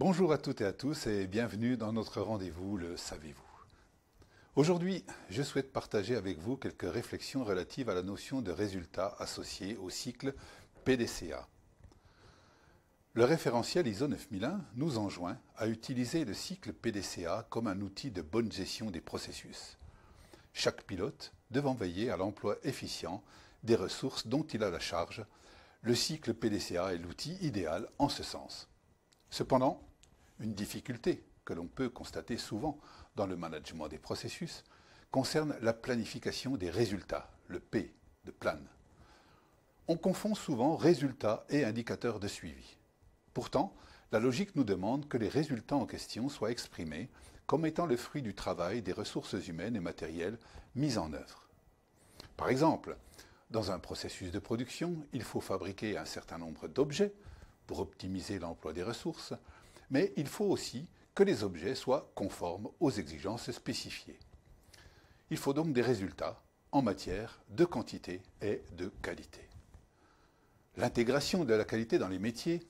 Bonjour à toutes et à tous et bienvenue dans notre rendez-vous Le Savez-vous. Aujourd'hui, je souhaite partager avec vous quelques réflexions relatives à la notion de résultat associé au cycle PDCA. Le référentiel ISO 9001 nous enjoint à utiliser le cycle PDCA comme un outil de bonne gestion des processus. Chaque pilote devant veiller à l'emploi efficient des ressources dont il a la charge, le cycle PDCA est l'outil idéal en ce sens. Cependant, une difficulté que l'on peut constater souvent dans le management des processus concerne la planification des résultats, le P de plan. On confond souvent résultats et indicateurs de suivi. Pourtant, la logique nous demande que les résultats en question soient exprimés comme étant le fruit du travail des ressources humaines et matérielles mises en œuvre. Par exemple, dans un processus de production, il faut fabriquer un certain nombre d'objets pour optimiser l'emploi des ressources, mais il faut aussi que les objets soient conformes aux exigences spécifiées. Il faut donc des résultats en matière de quantité et de qualité. L'intégration de la qualité dans les métiers,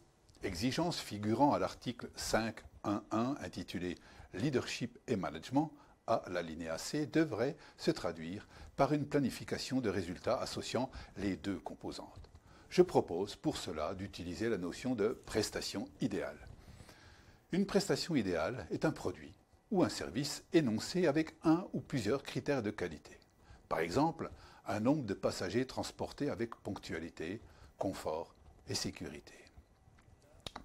exigence figurant à l'article 5.1.1 intitulé Leadership et Management, à l'alinéa C, devrait se traduire par une planification de résultats associant les deux composantes. Je propose pour cela d'utiliser la notion de prestation idéale. Une prestation idéale est un produit ou un service énoncé avec un ou plusieurs critères de qualité. Par exemple, un nombre de passagers transportés avec ponctualité, confort et sécurité.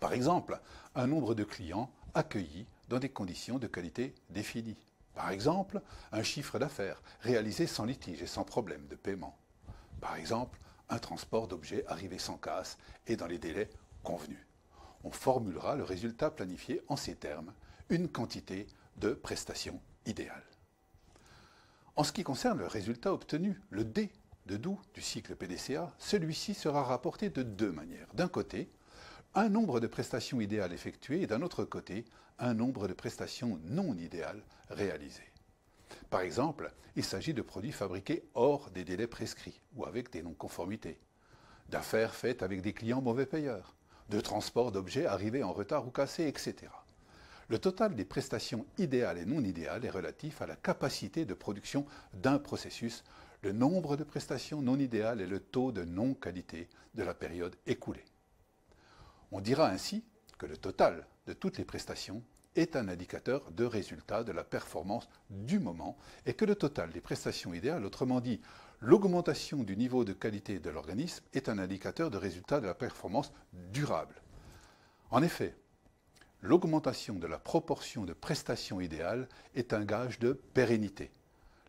Par exemple, un nombre de clients accueillis dans des conditions de qualité définies. Par exemple, un chiffre d'affaires réalisé sans litige et sans problème de paiement. Par exemple, un transport d'objets arrivé sans casse et dans les délais convenus. On formulera le résultat planifié en ces termes, une quantité de prestations idéales. En ce qui concerne le résultat obtenu, le D de doux du cycle PDCA, celui-ci sera rapporté de deux manières. D'un côté, un nombre de prestations idéales effectuées et d'un autre côté, un nombre de prestations non idéales réalisées. Par exemple, il s'agit de produits fabriqués hors des délais prescrits ou avec des non-conformités, d'affaires faites avec des clients mauvais payeurs, de transport d'objets arrivés en retard ou cassés, etc. Le total des prestations idéales et non idéales est relatif à la capacité de production d'un processus, le nombre de prestations non idéales et le taux de non-qualité de la période écoulée. On dira ainsi que le total de toutes les prestations est un indicateur de résultat de la performance du moment et que le total des prestations idéales, autrement dit, l'augmentation du niveau de qualité de l'organisme, est un indicateur de résultat de la performance durable. En effet, l'augmentation de la proportion de prestations idéales est un gage de pérennité.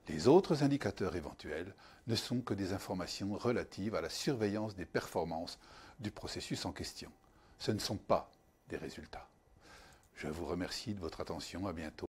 Les autres indicateurs éventuels ne sont que des informations relatives à la surveillance des performances du processus en question. Ce ne sont pas des résultats. Je vous remercie de votre attention. À bientôt.